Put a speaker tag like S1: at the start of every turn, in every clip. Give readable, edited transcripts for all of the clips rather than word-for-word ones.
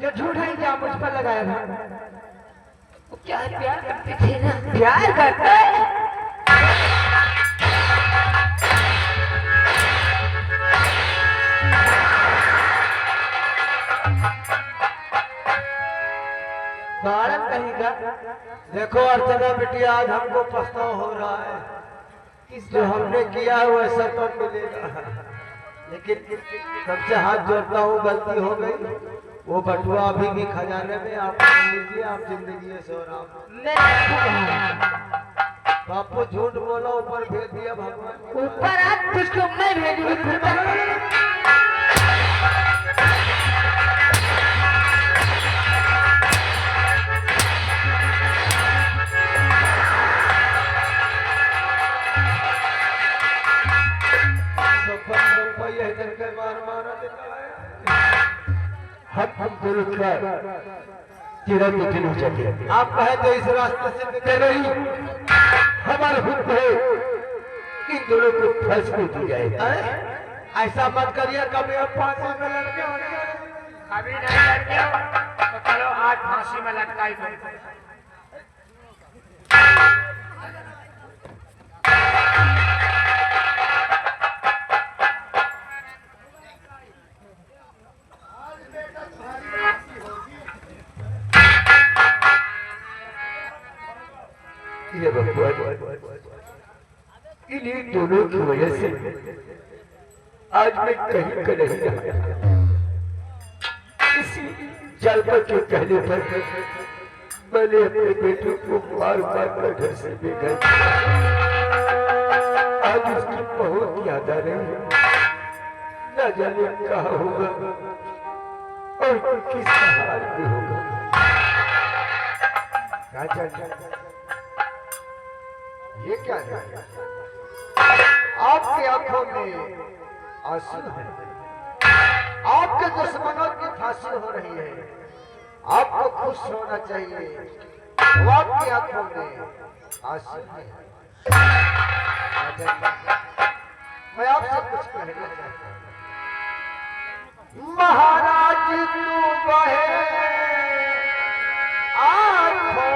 S1: जो झूठ है इल्जाम मुझ पर लगाया था।
S2: वो क्या है, प्यार करते थे ना?
S1: प्यार करता है? बारह कहीं का देखो अर्चना बिटिया, आज हमको पछतावा हो रहा है। जो हमने किया है वैसा तो मिलेगा, लेकिन सबसे हाथ जोड़ता हूँ, गलती हो गई। वो बटुआ अभी भी खजाने में, आप लीजिए, आप जिंदगी से। और बापू झूठ बोला, ऊपर भेज दिया भगवान।
S2: ऊपर आज तुझको मैं भेजूंगी।
S1: हम तेरा निकल हो जाते। आप कहे तो इस रास्ते से निकल रही, हमारा हुक्म है इन दोनों को फांसी दी जाएगा। ऐसा मत करिए, कभी आप फांसी में लटके होंगे।
S3: अभी नहीं लटके हो तो चलो आज फांसी में लटकाई दो।
S1: इन्हीं दोनों की वजह से आज मैं कहीं का नहीं रहा। इसी जल पर के कहने पर मैंने अपने बेटे को मार मार कर घर से बेघर। आज उसकी बहुत याद आ रही है, न जाने कहा होगा और किस हाल में होगा। ये क्या है? आपकी आंखों में आंसू है, आपके दुश्मनों की फांसी हो रही है। आपको खुश होना चाहिए, वो आपकी आंखों में आंसू है। मैं आपसे कुछ कहना चाहता हूँ। महाराज तू बहे आंखों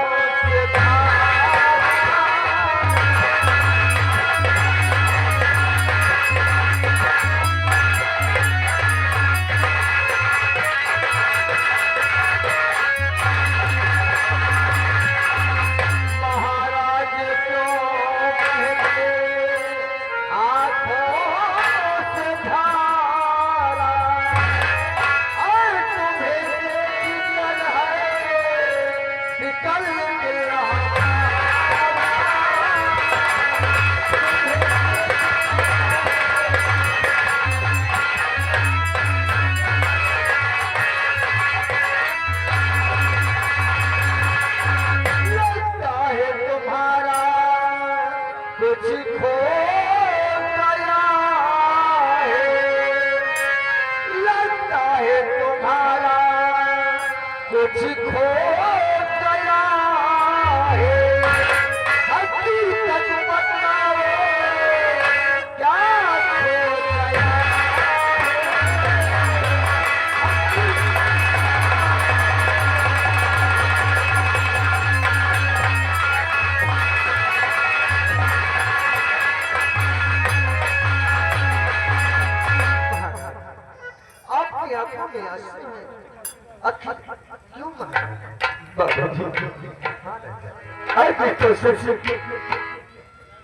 S1: से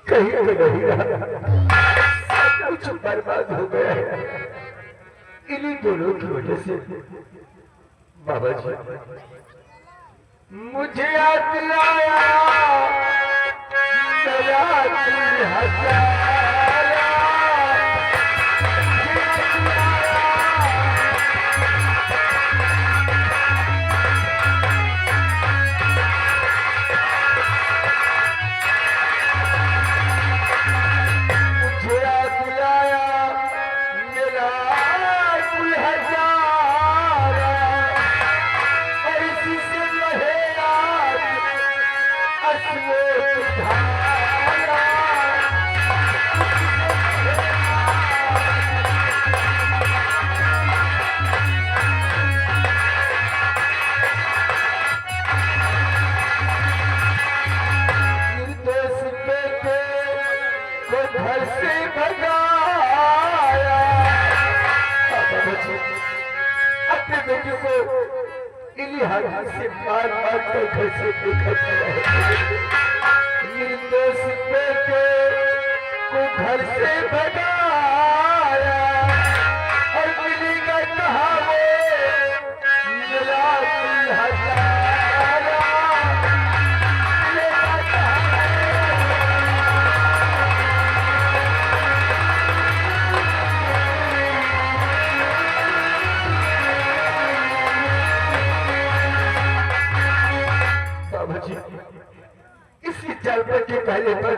S1: कहीं नहीं रहा, कुछ बर्बाद हो गया है इन्हीं दोनों की वजह से। बाबा जी मुझे याद आया मेरा दिल हंसाया। घर से भगाया। बाबा जी अपने बेटे को इलिहास से मार मार कर घर से निकल गया। निर्दोष बेटे को घर से भगाया और मिलेगा कहाँ वो मिला 3,000 मिलेगा कहाँ। बाबा जी इसी जलवे के कहने पर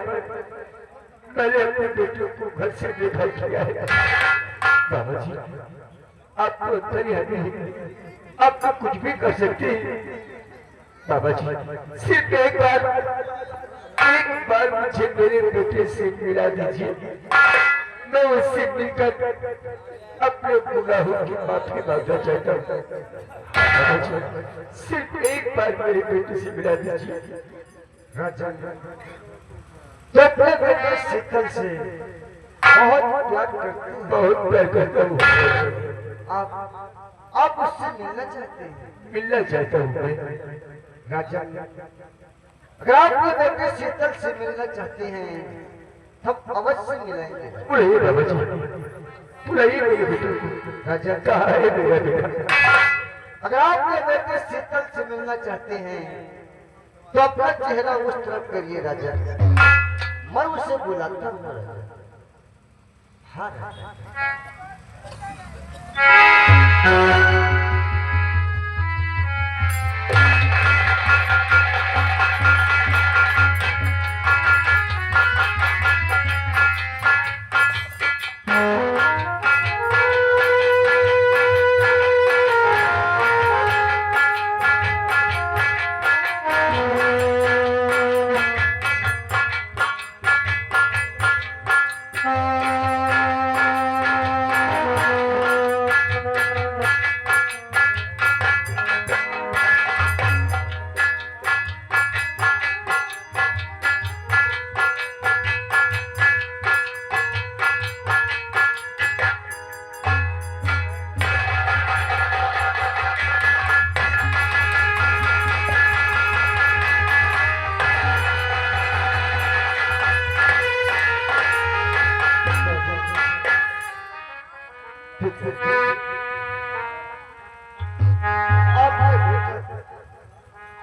S1: मैंने अपने बेटे को घर से निकाल किया है। बाबा जी आप तो दरिया नहीं, आप तो कुछ भी कर सकते हैं। बाबा जी सिर्फ एक बार मुझे मेरे बेटे से मिला दीजिए, मैं उससे मिलकर अपने गुनाहों की माफी मांगना चाहता हूँ। बाबा जी सिर्फ एक बार मेरे बेटे से मिला दीजिए। राजा तो अपने बेटे शीतल से बहुत प्यार करते हैं, बहुत प्यार करता हूँ। आप उससे मिलना चाहते हैं? मिलना चाहता हूँ मैं। राजा अगर आप अपने बेटे शीतल से मिलना चाहते हैं हम अवश्य मिलाएंगे। बुलाइए बाबा जी, बुलाइए मेरे बेटे को। राजा कहाँ है मेरा बेटा? अगर आप अपने बेटे शीतल से मिलना चाहते हैं तो अपना चेहरा उस तरफ करिए राजा, मैं उसे बुलाता हूँ। हाँ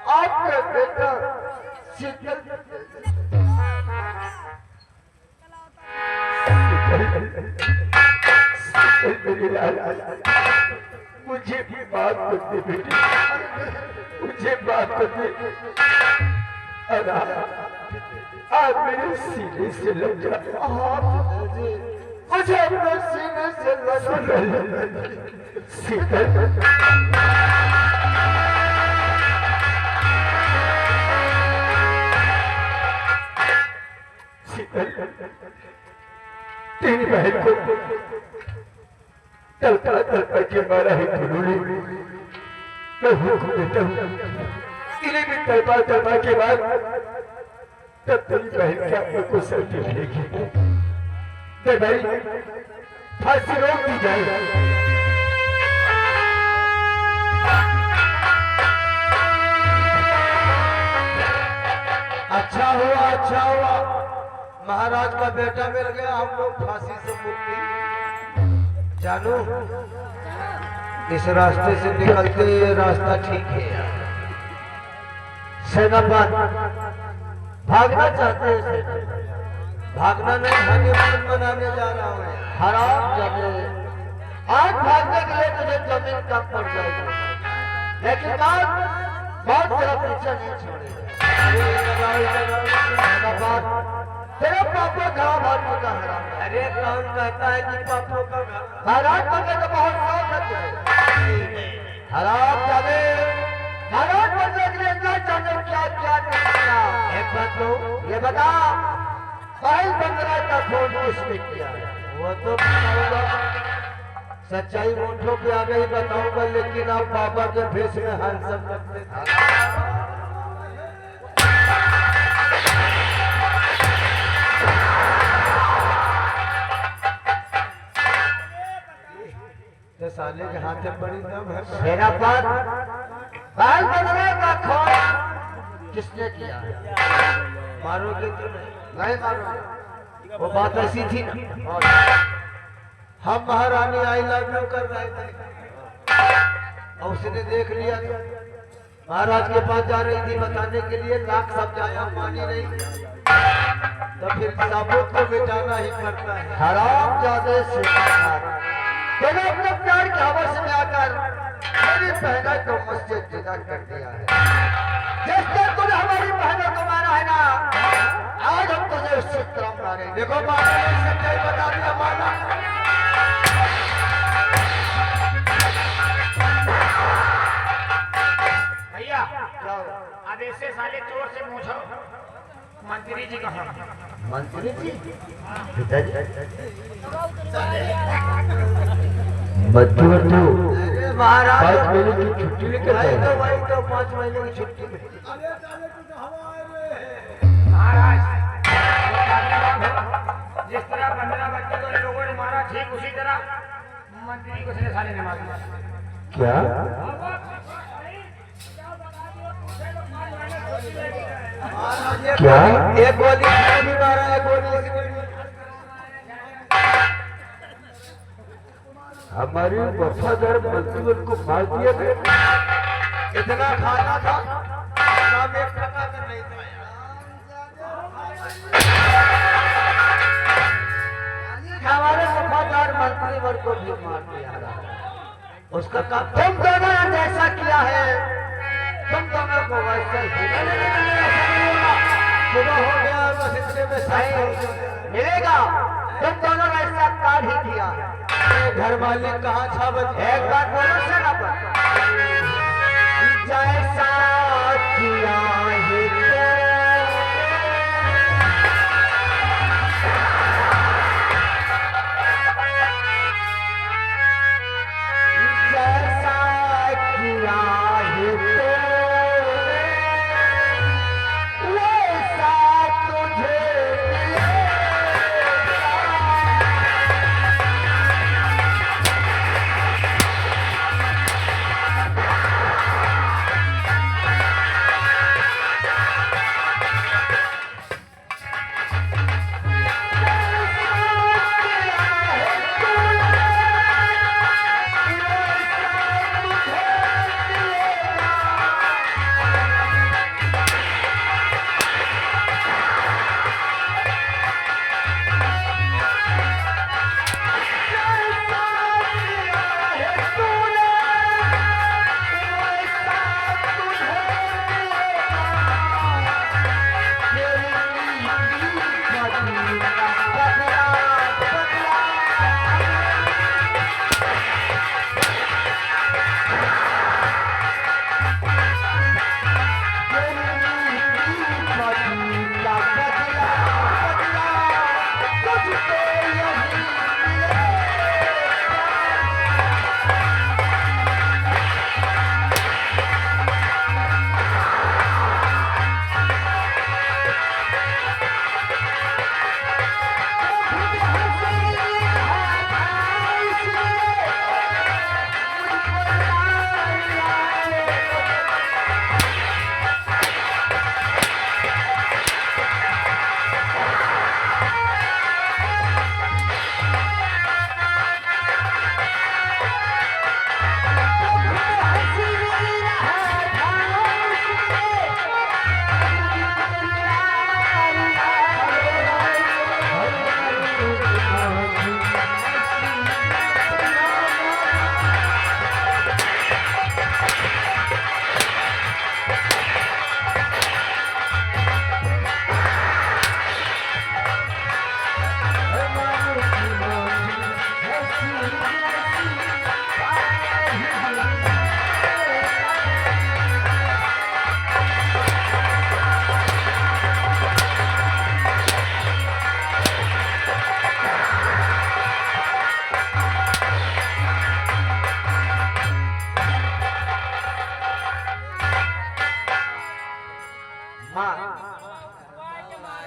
S1: आपका बेटा शीतल मेरी लाल मुझे भी बात करते बेटे, मुझे बात करते। आप मेरे सीने से लग जा, मुझे अपने सीने से लग शीतल। तेरी बहन को तड़पा के मारा है धुलूली, मैं हुक्म देता हूँ इन्हें भी तड़पा के बाद तब तेरी बहन के अपने को सर्दी मिलेगी। भाई फांसी रोक दी जाए। अच्छा हुआ महाराज का बेटा मिल गया, हम लोग फांसी से मुक्ति। जानू इस रास्ते से निकलते ये रास्ता ठीक है यार। सेनापत भागना चाहते हैं, भागना नहीं, हनीमून मनाने जा रहा हूँ। हराम जाने आज भागने के लिए तुझे जमीन कम पड़ जाएगी, लेकिन बात तेरा पीछा नहीं छोड़ेगा। तेरा पापा गाँव भागने का हराम। अरे कौन कहता है कि पापों का हराम करने का बहुत शौक है? हराम जाने हराम करने के लिए क्या जाने क्या किया। एक बात तो ये बता, फाइल बंदरा का फोन किसने किया? वो तो बताऊंगा, सच्चाई मुंठों पे आ गई बताऊंगा, लेकिन आप बाबा के भेष में हैंडसम लगते थे। साले के हाथ में बड़ी दम है।
S3: सेनापत बाल बदले का खोज किसने किया?
S1: मारोगे तो
S3: नहीं मारो।
S1: वो बात ऐसी थी ना, हम महारानी आई लव यू कर रहे थे और उसने देख लिया था, महाराज के पास जा रही थी बताने के लिए, लाख समझाया मानी नहीं, तो फिर सबूत को मिटाना ही पड़ता है।
S3: हराम जादे से मैंने अपने प्यार के हवस में आकर मेरी बहना को मुझसे जुदा कर दिया है। जिस दिन तूने हमारी बहनों को मारा है ना, आज हम तुझे उससे क्रम मारेंगे।
S1: देखो मारा ने सच्चाई बता दिया, माना
S3: भैया अब ऐसे साले चोर से पूछो मंत्री जी कहाँ?
S1: मंत्री जी पिताजी
S3: अरे
S1: महाराज
S3: 5 महीने की छुट्टी लेकर
S1: वही
S3: गए।
S1: वही तो 5 महीने की छुट्टी में।
S3: महाराज जिस तरह 15 बच्चों को लोगों ने मारा, ठीक उसी तरह मंत्री को उसने साले ने मारा।
S1: क्या
S3: क्या?
S1: एक गोली इसने भी मारा, एक गोली इसने भी।
S3: हमारी वफादार मंत्री को मार दिया गया।
S1: इतना खाना था, नाम एक टका का नहीं था।
S3: हमारे वफादार मंत्री वर्ग को भी मार दिया।
S1: उसका काम
S3: तुम दोनों ने जैसा किया है, तुम दोनों को वैसा ही
S1: सुबह हो गया, बस इतने में सही
S3: मिलेगा। तुम दोनों ने ऐसा कार्य ही किया।
S1: घर मालिक कहाँ 6 बजे?
S3: एक बात बोलो सेनापति, जैसा किया है जैसा किया है वैसा तुझे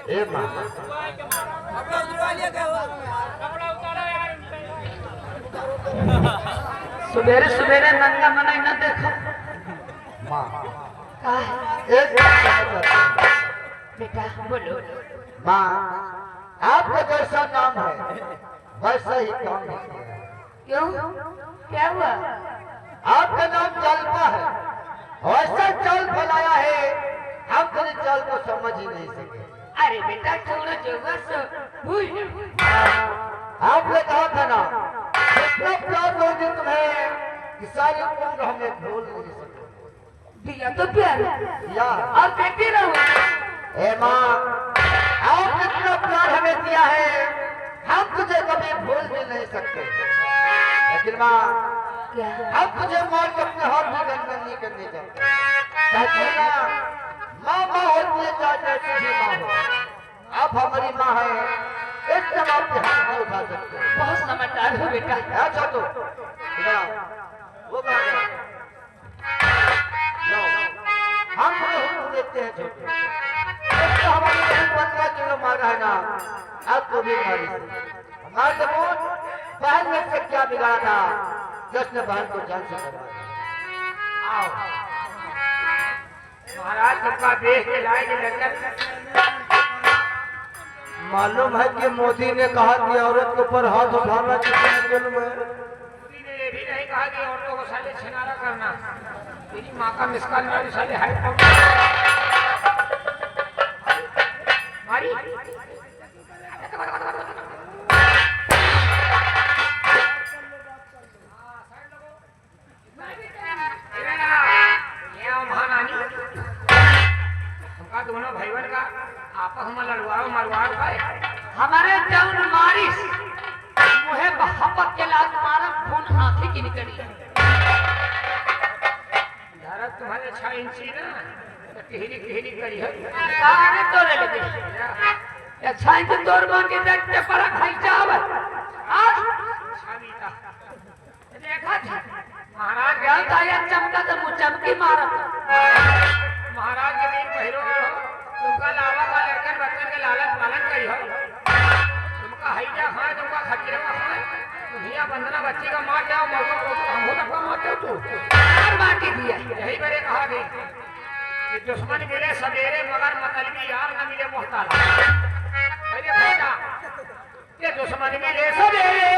S1: ए माँ
S2: कपड़ा उतारा लिया क्या हुआ? कपड़ा उतारा यार सुबेरे सुबेरे नंगा मना न देखो।
S3: माँ
S2: का
S3: एक बात कहना चाहता हूँ।
S2: बेटा बोलो।
S3: माँ आपका जैसा नाम है वैसा ही काम नहीं किया है।
S2: क्यों क्या हुआ?
S3: आपका नाम जलपा है, वैसा चाल फैलाया है हम तेरी चाल को समझ ही नहीं सके।
S2: अरे बेटा छोड़ो जो बस भूल जाओ।
S3: आपने कहा था ना कितना प्यार दोगे तुम्हें कि सारी उम्र हमें भूल नहीं सके।
S2: दिया तो प्यार
S3: या
S2: और कहती रहो।
S3: ए माँ आपने इतना प्यार हमें दिया है हम तुझे कभी भूल भी नहीं सकते। लेकिन माँ
S2: क्या?
S3: हम तुझे मार के अपने हाथ में गंदन नहीं करने चाहते। कहते हैं ना माँ माँ होती है चाहे जैसी भी माँ हो। आप हमारी माँ है एकदम आपके हाथ नहीं उठा सकते।
S2: बहुत समझदार हो बेटा।
S3: अच्छा तो इधर आओ। वो कहाँ गया? लो, हम तुम्हें देखते हैं छोटे। तो हमारी बहन 15 किलो मारा है ना आपको भी मारी। हमारे सपूत बहन ने से क्या बिगाड़ा था जिसने बहन को जान से मारा।
S1: आओ महाराज सबका देश के लायक मालूम है कि मोदी ने कहा कि औरत के ऊपर हाथ उठाना कितना जुल्म है। मोदी ने ये भी नहीं कहा कि औरतों को साले छिनारा करना। मेरी माँ का मिसकाल मारी साले हाई मारी हमका दोनों भाईवन का आपस में लड़वाओ मरवाओ का
S2: हमारे जौन मारिस मुहे मोहब्बत के लात मारा खून आंखें की निकली।
S1: धरत तुम्हारे 6 इंची ना तो किहरी करी है।
S2: सारे तोड़े लगे। अच्छा इंच तोड़ मांगे देखते पर खाई चावल आज
S1: छावीता
S2: देखा था
S1: महाराज
S2: क्या था ये चमका तो मुँह चमकी मारा।
S1: महाराज के दिन पहिरो तुमका लावा का लड़कन बच्चन के लालन पालन करी हो। तुमका हैजा खाए तुमका खचरवा खाए दुनिया बंदना बच्ची का मार जाओ मौका को हमको तक मार दो तू
S2: और बाकी दिया।
S1: यही मेरे कहा गई कि दुश्मन मिले सवेरे मगर मतलबी यार न मिले मोहताला। पहले बेटा ये दुश्मन मिले सवेरे